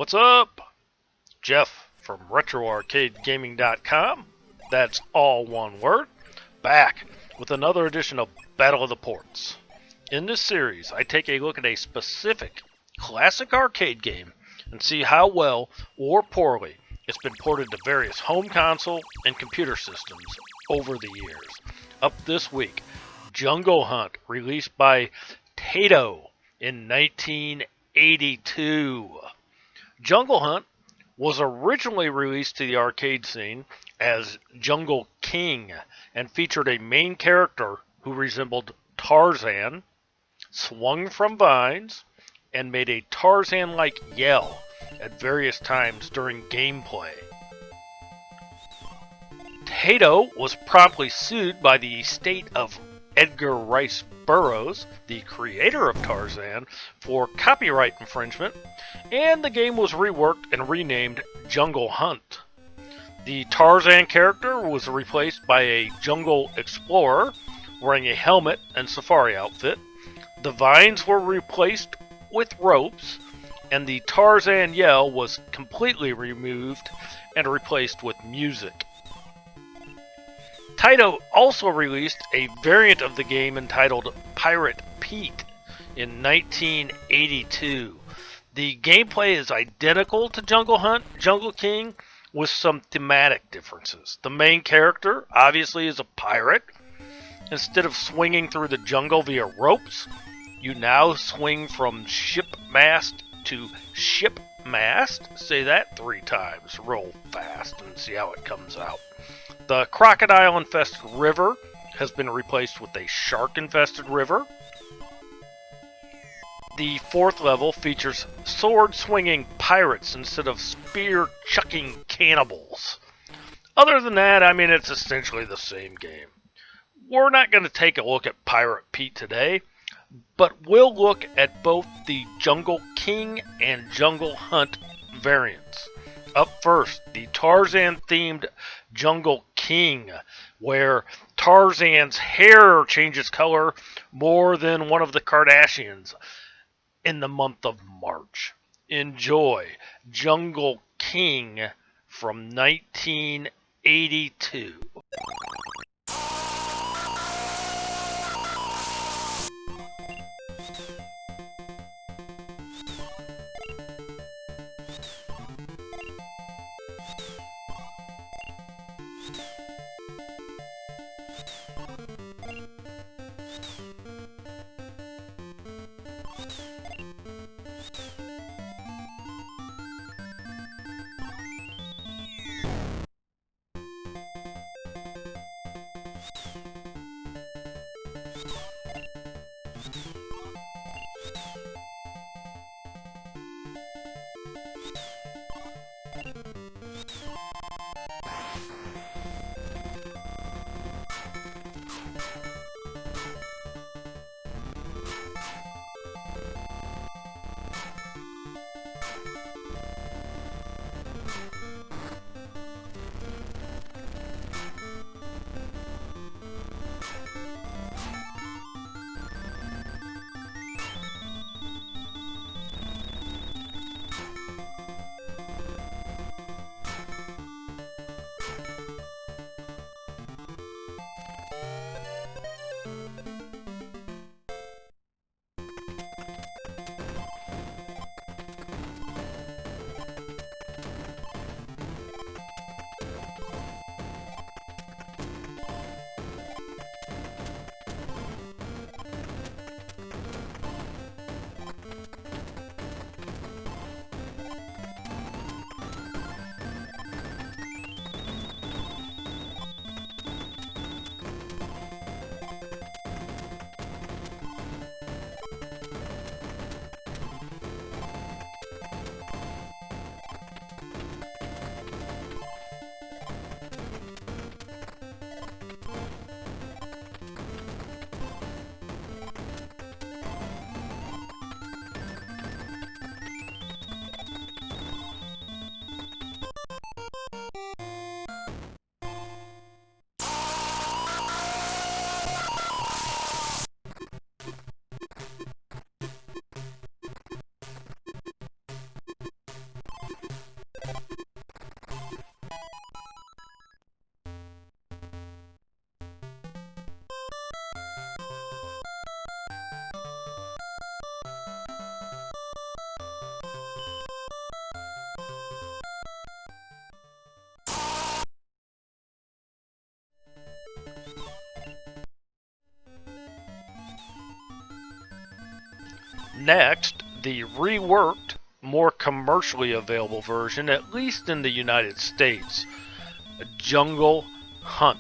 What's up? Jeff from RetroArcadeGaming.com. That's all one word. Back with another edition of Battle of the Ports. In this series, I take a look at a specific classic arcade game and see how well or poorly it's been ported to various home console and computer systems over the years. Up this week, Jungle Hunt, released by Taito in 1982. Jungle Hunt was originally released to the arcade scene as Jungle King and featured a main character who resembled Tarzan, swung from vines, and made a Tarzan-like yell at various times during gameplay. Taito was promptly sued by the estate of Edgar Rice Burroughs, the creator of Tarzan, for copyright infringement, and the game was reworked and renamed Jungle Hunt. The Tarzan character was replaced by a jungle explorer wearing a helmet and safari outfit. The vines were replaced with ropes, and the Tarzan yell was completely removed and replaced with music. Taito also released a variant of the game entitled Pirate Pete in 1982. The gameplay is identical to Jungle Hunt, Jungle King, with some thematic differences. The main character, obviously, is a pirate. Instead of swinging through the jungle via ropes, you now swing from ship mast to ship mast. Say that 3 times, roll fast, and see how it comes out. The crocodile-infested river has been replaced with a shark-infested river. The 4th level features sword-swinging pirates instead of spear-chucking cannibals. Other than that, it's essentially the same game. We're not going to take a look at Pirate Pete today, but we'll look at both the Jungle King and Jungle Hunt variants. Up first, the Tarzan-themed Jungle King, where Tarzan's hair changes color more than one of the Kardashians in the month of March. Enjoy Jungle King from 1982. Next, the reworked, more commercially available version, at least in the United States, Jungle Hunt.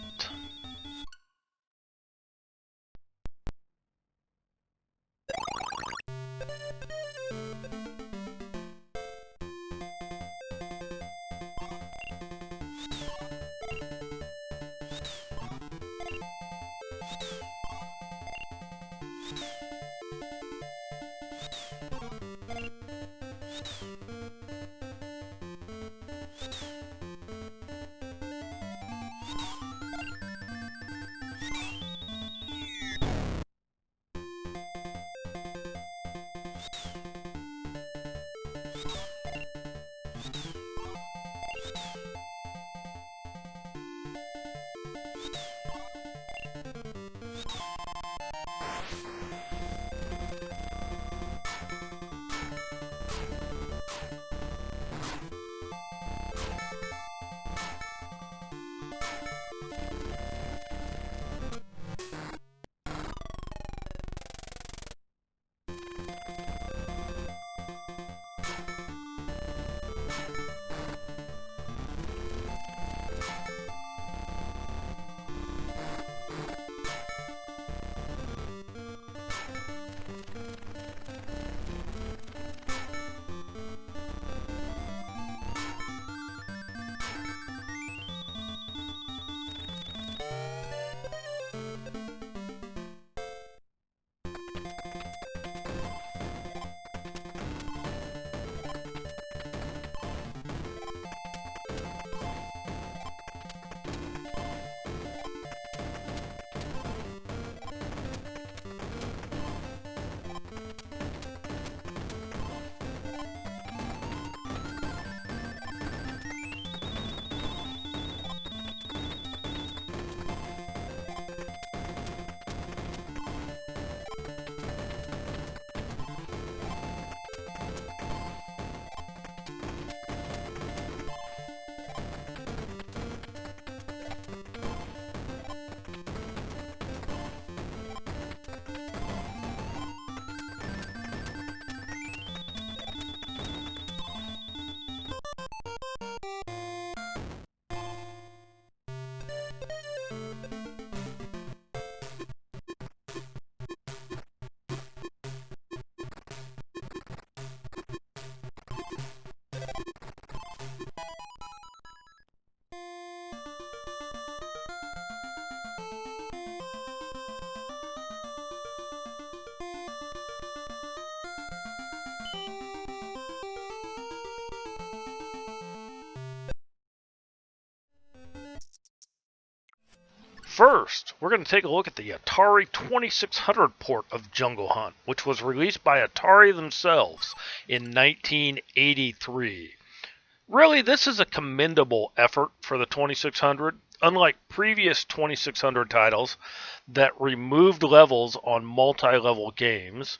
First, we're going to take a look at the Atari 2600 port of Jungle Hunt, which was released by Atari themselves in 1983. Really, this is a commendable effort for the 2600. Unlike previous 2600 titles that removed levels on multi-level games,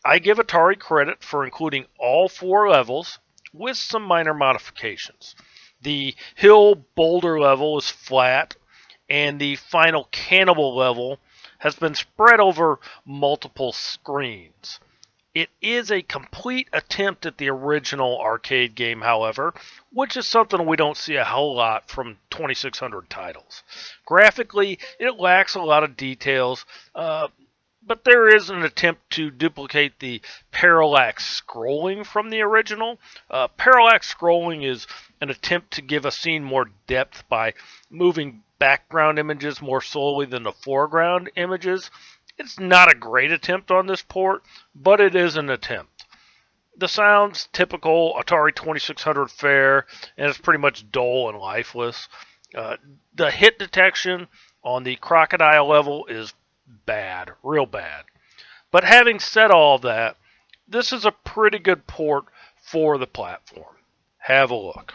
I give Atari credit for including all 4 levels with some minor modifications. The hill boulder level is flat, and the final cannibal level has been spread over multiple screens. It is a complete attempt at the original arcade game, however, which is something we don't see a whole lot from 2600 titles. Graphically, it lacks a lot of details, but there is an attempt to duplicate the parallax scrolling from the original. Parallax scrolling is an attempt to give a scene more depth by moving background images more slowly than the foreground images. It's not a great attempt on this port, but it is an attempt. The sound's typical Atari 2600 fare, and it's pretty much dull and lifeless. The hit detection on the crocodile level is bad, real bad. But having said all that, this is a pretty good port for the platform. Have a look.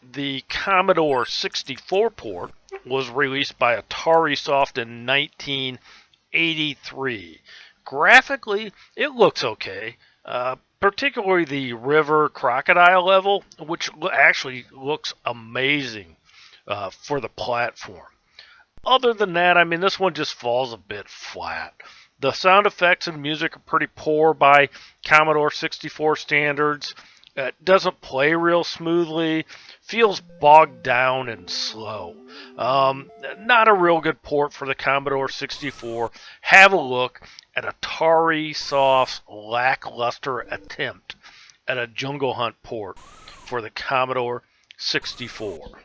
The Commodore 64 port was released by Atari Soft in 1983. Graphically, it looks okay, particularly the river crocodile level, which actually looks amazing for the platform. Other than that, I mean, this one just falls a bit flat. The sound effects and music are pretty poor by Commodore 64 standards. It doesn't play real smoothly, feels bogged down and slow. Not a real good port for the Commodore 64. Have a look at Atari Soft's lackluster attempt at a Jungle Hunt port for the Commodore 64.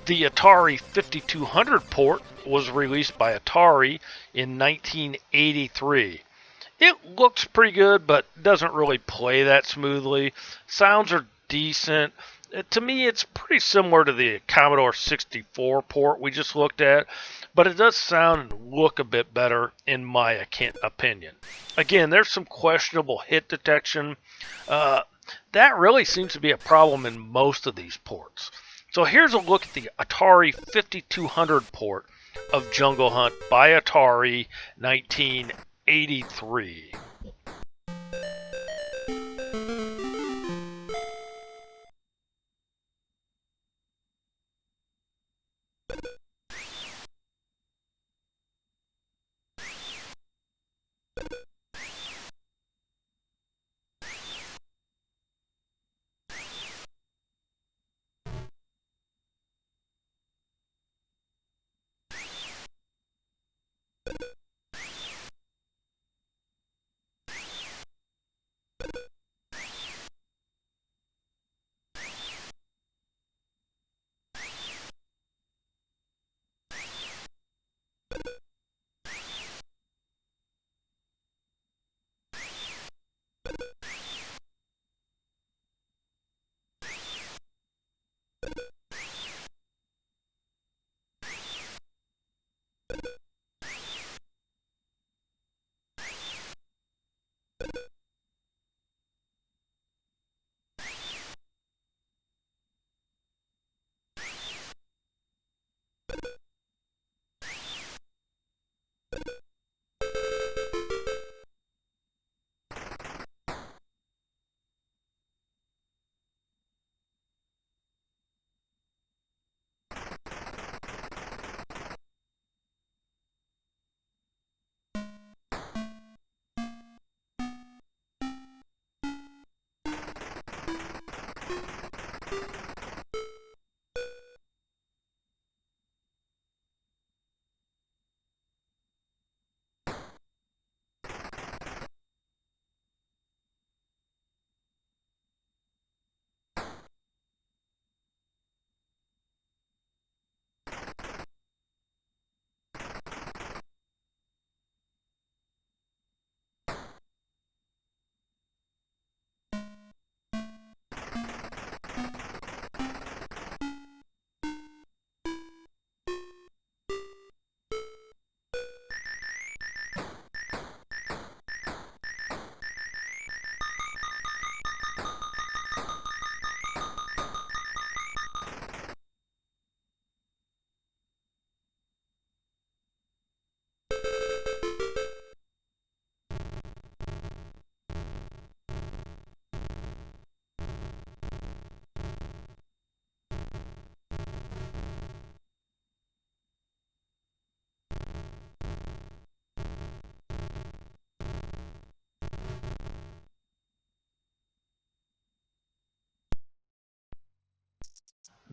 The Atari 5200 port was released by Atari in 1983. It looks pretty good, but doesn't really play that smoothly. Sounds are decent. To me, it's pretty similar to the Commodore 64 port we just looked at, but it does sound and look a bit better in my opinion. Again, there's some questionable hit detection. That really seems to be a problem in most of these ports. So here's a look at the Atari 5200 port of Jungle Hunt by Atari 1983.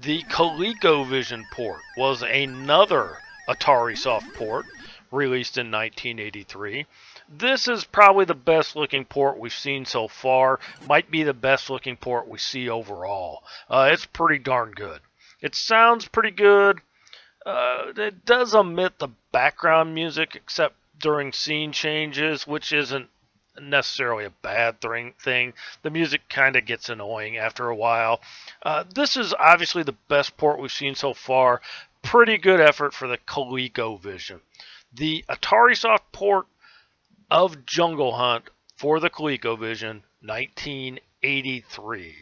The ColecoVision port was another Atari soft port released in 1983. This is probably the best looking port we've seen so far. Might be the best looking port we see overall. It's pretty darn good. It sounds pretty good. It does omit the background music except during scene changes, which isn't necessarily a bad thing. The music kind of gets annoying after a while. This is obviously the best port we've seen so far. Pretty good effort for the ColecoVision. The Atari Soft port of Jungle Hunt for the ColecoVision, 1983.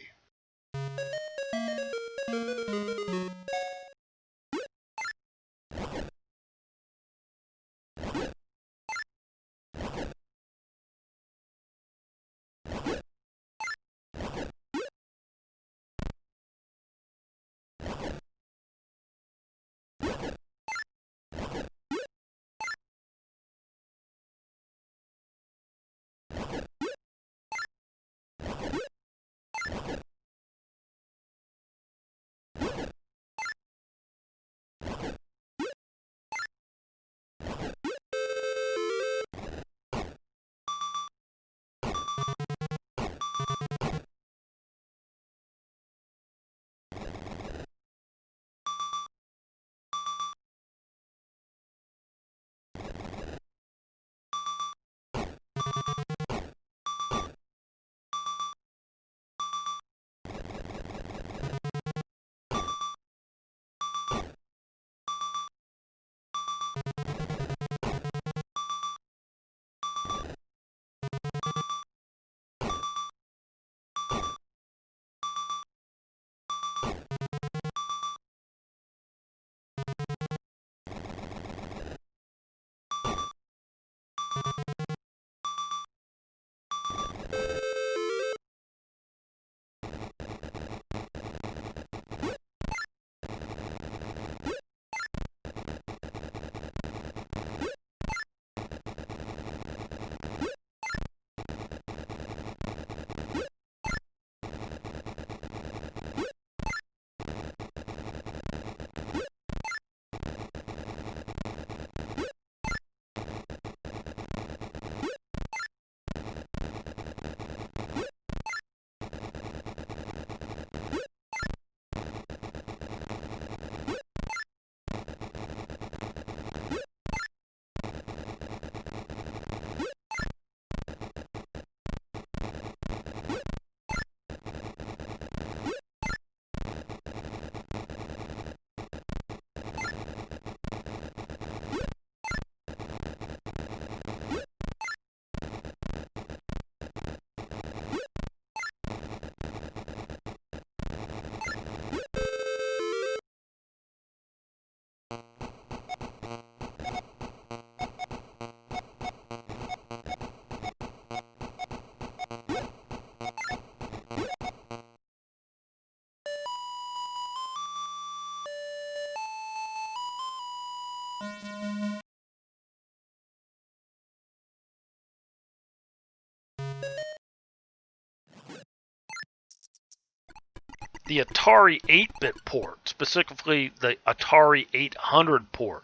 The Atari 8-bit port, specifically the Atari 800 port,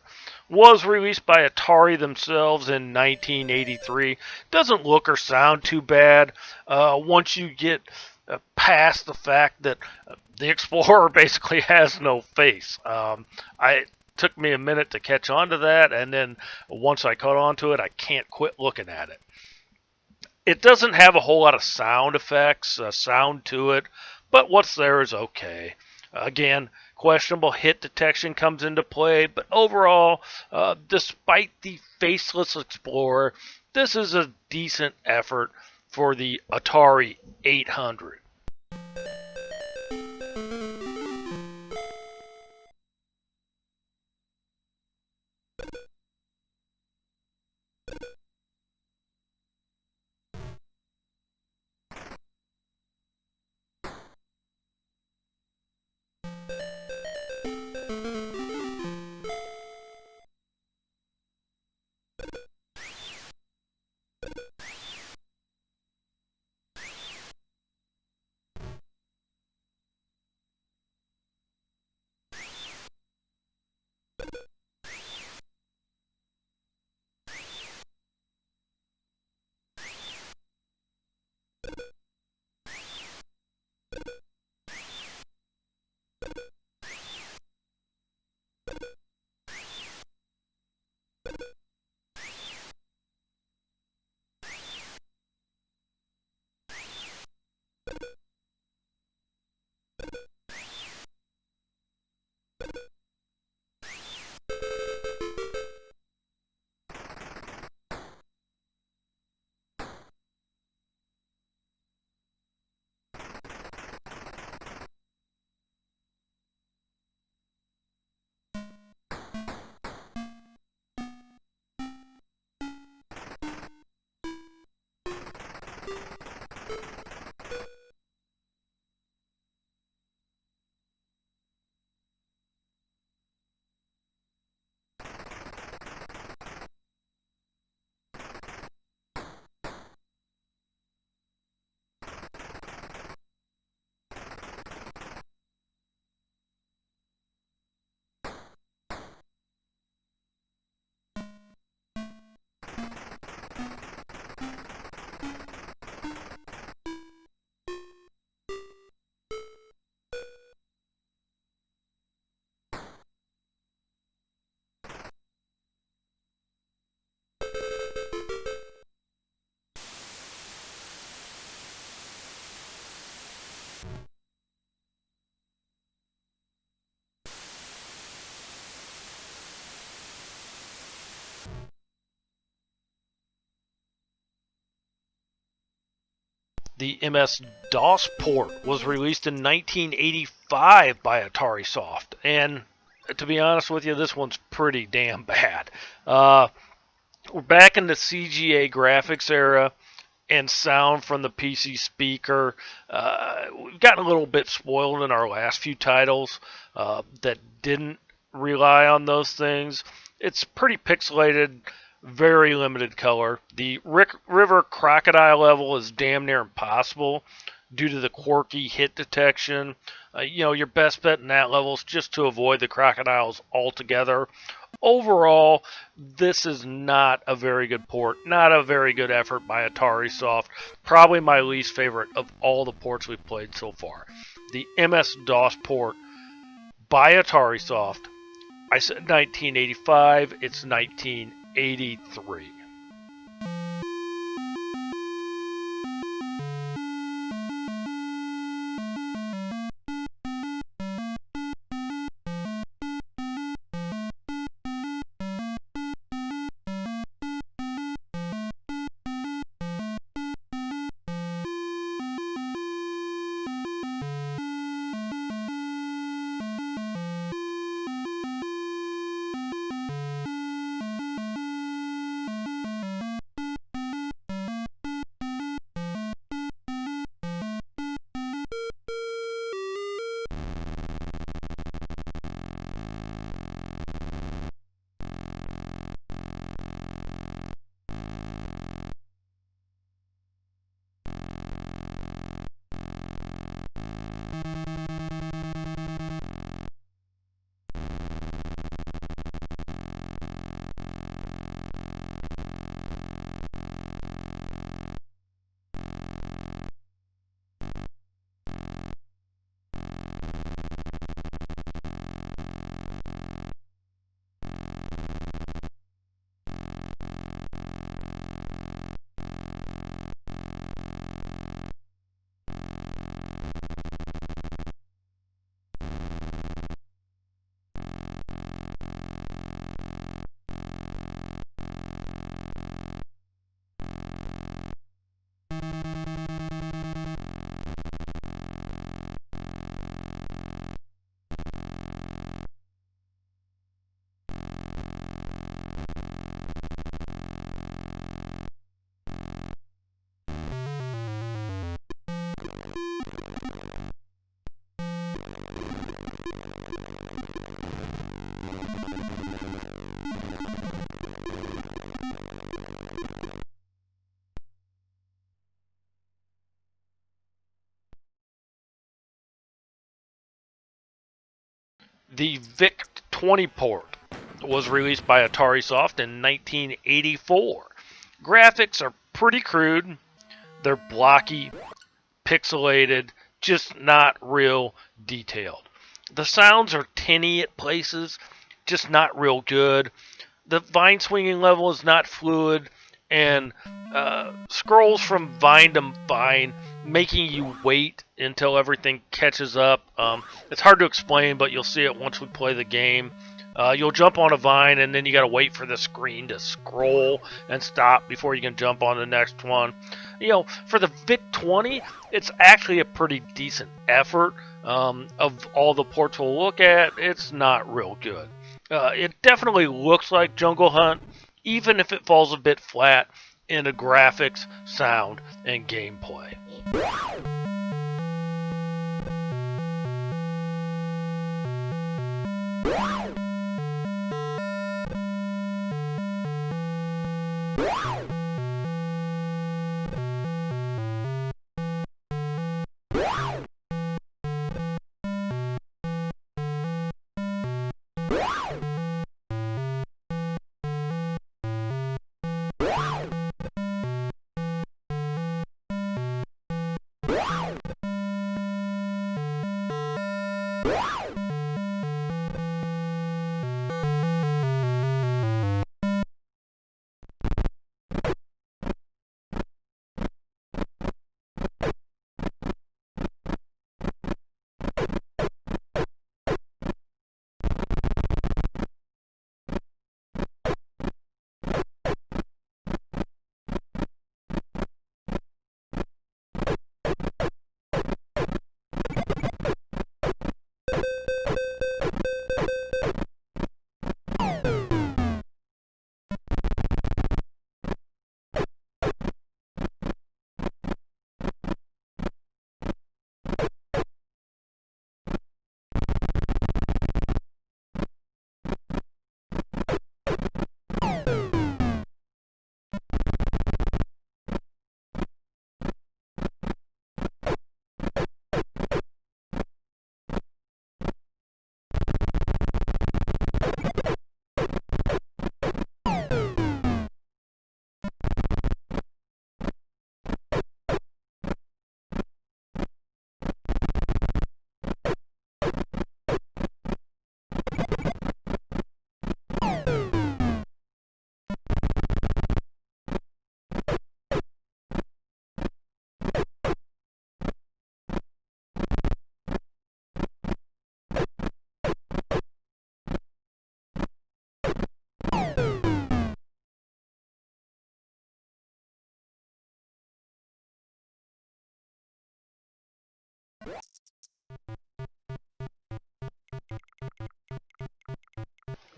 was released by Atari themselves in 1983. Doesn't look or sound too bad once you get past the fact that the Explorer basically has no face. I took me a minute to catch on to that, and then once I caught on to it, I can't quit looking at it. It doesn't have a whole lot of sound effects, sound to it, but what's there is okay. Again, questionable hit detection comes into play, but overall, despite the faceless Explorer, this is a decent effort for the Atari 800. The MS-DOS port was released in 1985 by Atari Soft, and to be honest with you, this one's pretty damn bad. We're back in the CGA graphics era, and sound from the PC speaker. We've gotten a little bit spoiled in our last few titles that didn't rely on those things. It's pretty pixelated, very limited color. The river crocodile level is damn near impossible due to the quirky hit detection. Your best bet in that level is just to avoid the crocodiles altogether. Overall, this is not a very good port, not a very good effort by Atari Soft. Probably my least favorite of all the ports we've played so far. The MS-DOS port by Atari Soft. I said 1985, it's 1983. The VIC-20 port was released by Atari Soft in 1984. Graphics are pretty crude. They're blocky, pixelated, just not real detailed. The sounds are tinny at places, just not real good. The vine swinging level is not fluid, and scrolls from vine to vine, making you wait until everything catches up. It's hard to explain, but you'll see it once we play the game. You'll jump on a vine, and then you gotta wait for the screen to scroll and stop before you can jump on the next one. For the VIC-20, it's actually a pretty decent effort. Of all the ports we'll look at, it's not real good. It definitely looks like Jungle Hunt, even if it falls a bit flat in the graphics, sound, and gameplay.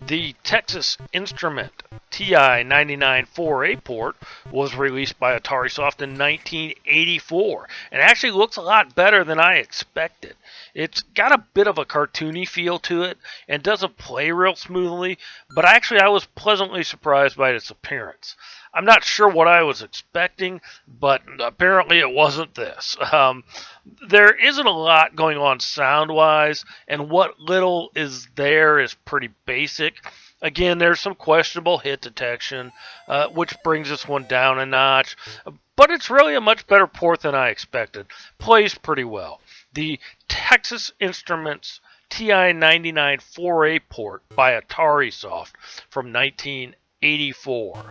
The Texas Instrument TI-99 4A port was released by Atari Soft in 1984 and actually looks a lot better than I expected. It's got a bit of a cartoony feel to it and doesn't play real smoothly, but actually I was pleasantly surprised by its appearance. I'm not sure what I was expecting, but apparently it wasn't this. There isn't a lot going on sound wise, and what little is there is pretty basic. Again, there's some questionable hit detection, which brings this one down a notch, but it's really a much better port than I expected. Plays pretty well. The Texas Instruments TI-99 4A port by Atari Soft from 1984.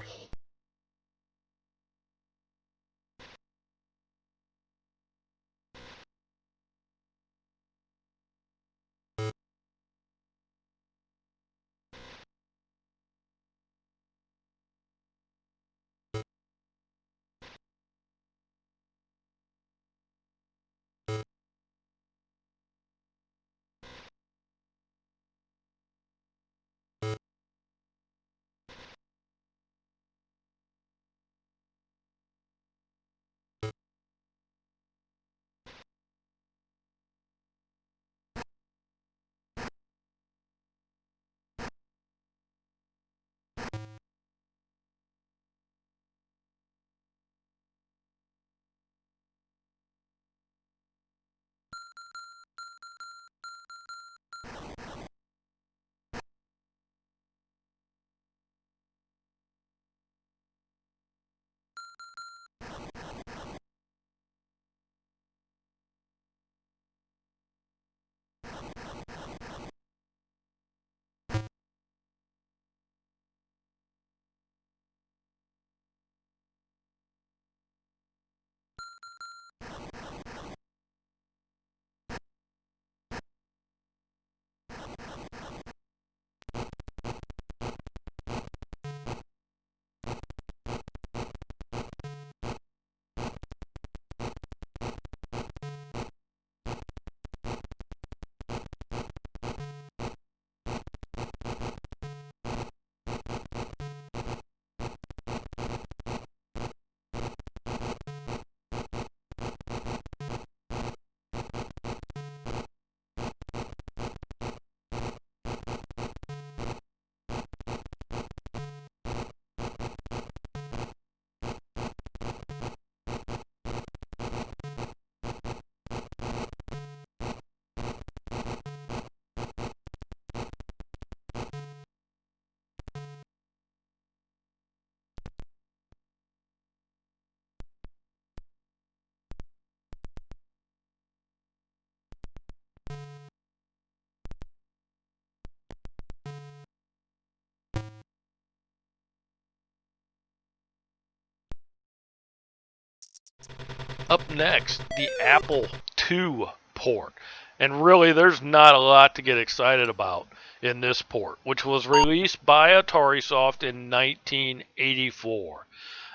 Up next, the Apple II port. And really, there's not a lot to get excited about in this port, which was released by Atari Soft in 1984.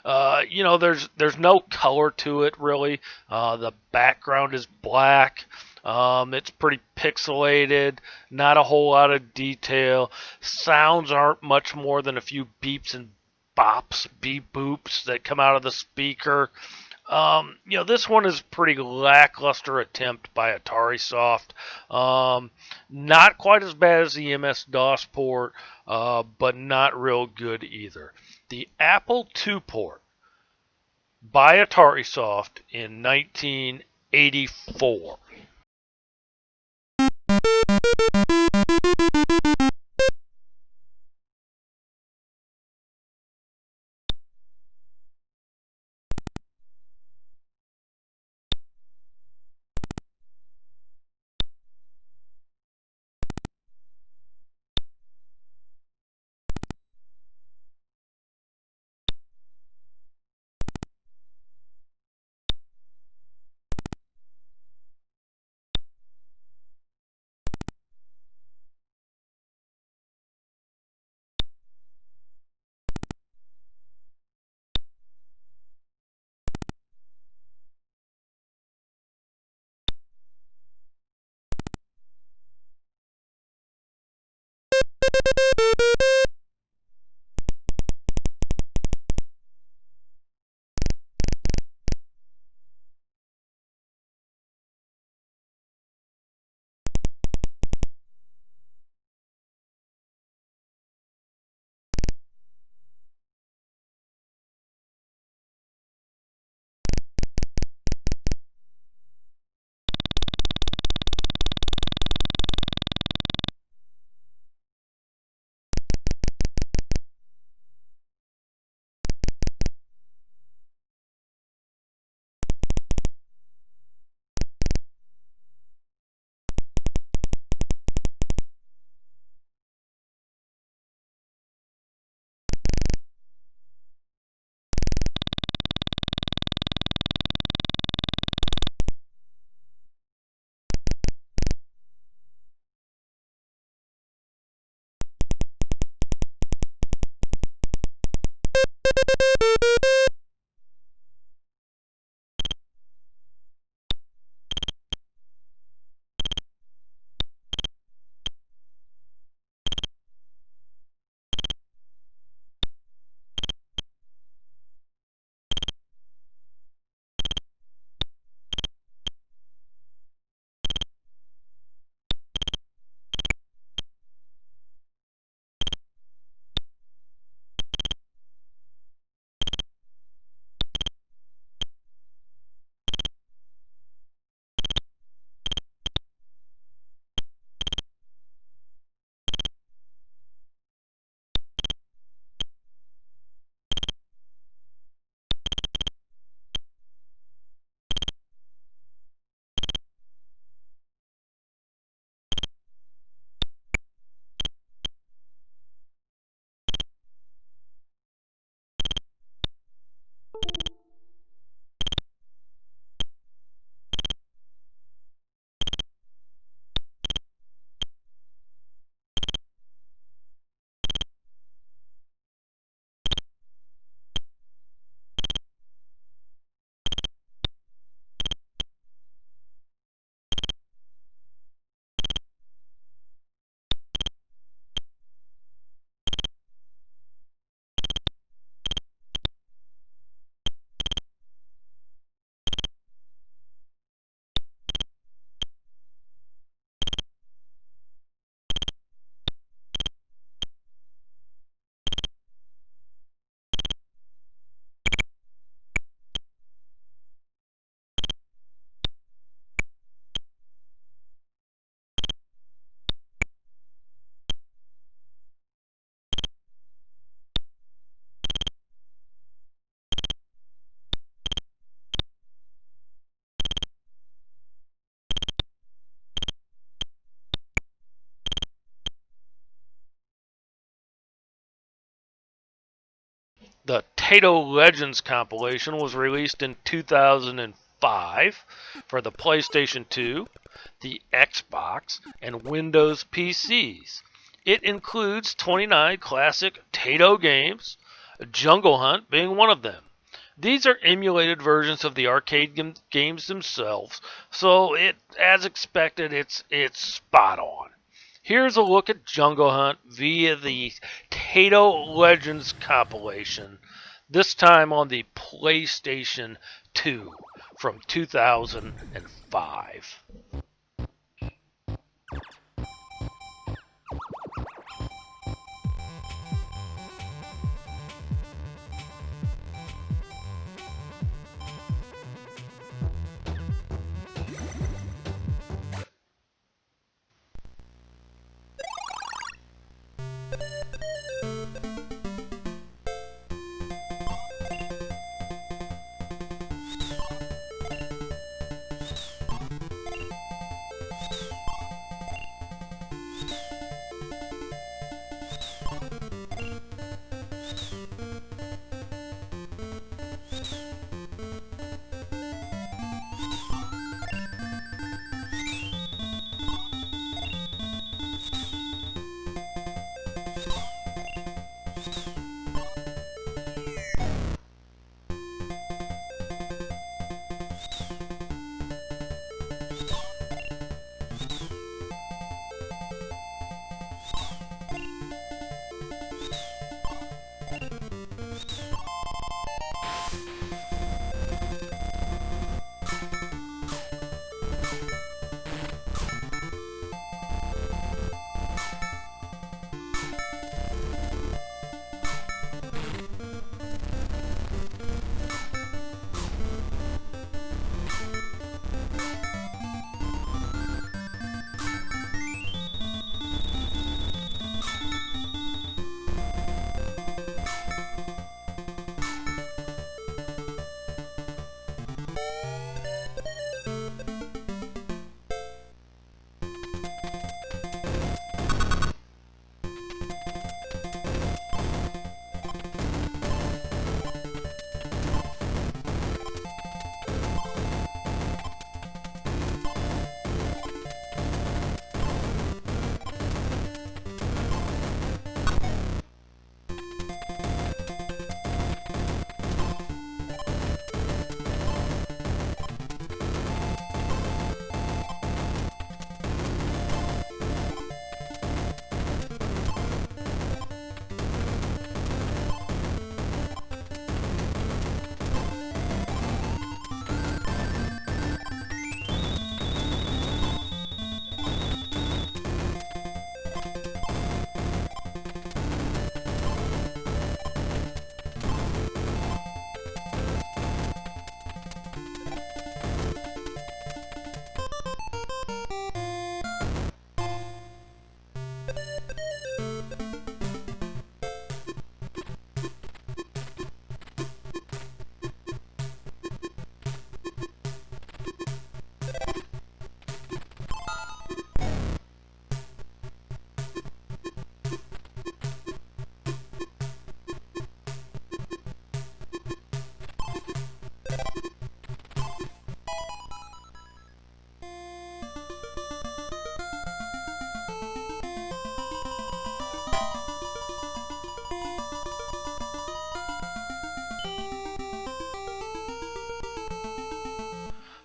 There's no color to it really. The background is black. It's pretty pixelated. Not a whole lot of detail. Sounds aren't much more than a few beeps and bops, beep boops that come out of the speaker. This one is a pretty lackluster attempt by Atari Soft. Not quite as bad as the MS-DOS port, but not real good either. The Apple II port by Atari Soft in 1984. Taito Legends compilation was released in 2005 for the PlayStation 2, the Xbox, and Windows PCs. It includes 29 classic Taito games, Jungle Hunt being one of them. These are emulated versions of the arcade games themselves, so as expected, it's spot on. Here's a look at Jungle Hunt via the Taito Legends compilation, this time on the PlayStation 2 from 2005.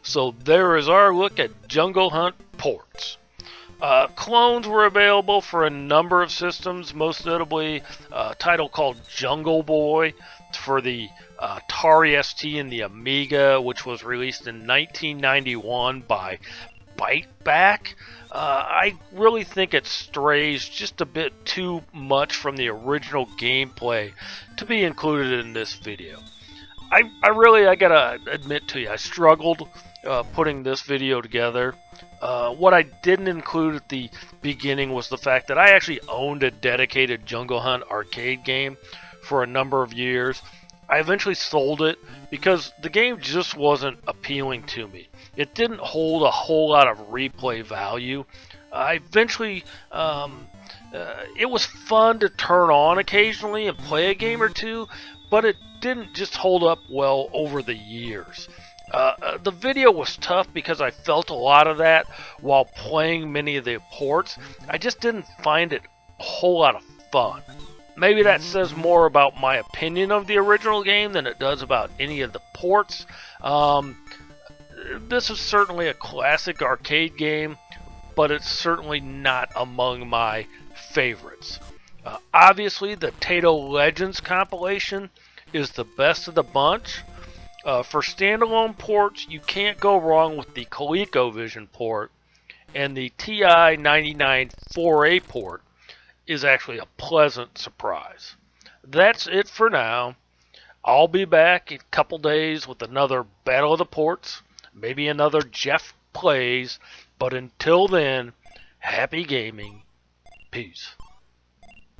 So there is our look at Jungle Hunt ports. Clones were available for a number of systems, most notably a title called Jungle Boy for the Atari ST and the Amiga, which was released in 1991 by Byteback. I really think it strays just a bit too much from the original gameplay to be included in this video. I gotta admit to you, I struggled putting this video together. What I didn't include at the beginning was the fact that I actually owned a dedicated Jungle Hunt arcade game for a number of years. I eventually sold it because the game just wasn't appealing to me. It didn't hold a whole lot of replay value. I eventually, it was fun to turn on occasionally and play a game or two, but it didn't just hold up well over the years. The video was tough because I felt a lot of that while playing many of the ports. I just didn't find it a whole lot of fun. Maybe that says more about my opinion of the original game than it does about any of the ports. This is certainly a classic arcade game, but it's certainly not among my favorites. Obviously, the Taito Legends compilation is the best of the bunch. For standalone ports, you can't go wrong with the ColecoVision port, and the TI-99 4A port is actually a pleasant surprise. That's it for now. I'll be back in a couple days with another Battle of the Ports, maybe another Jeff Plays, but until then, happy gaming. Peace.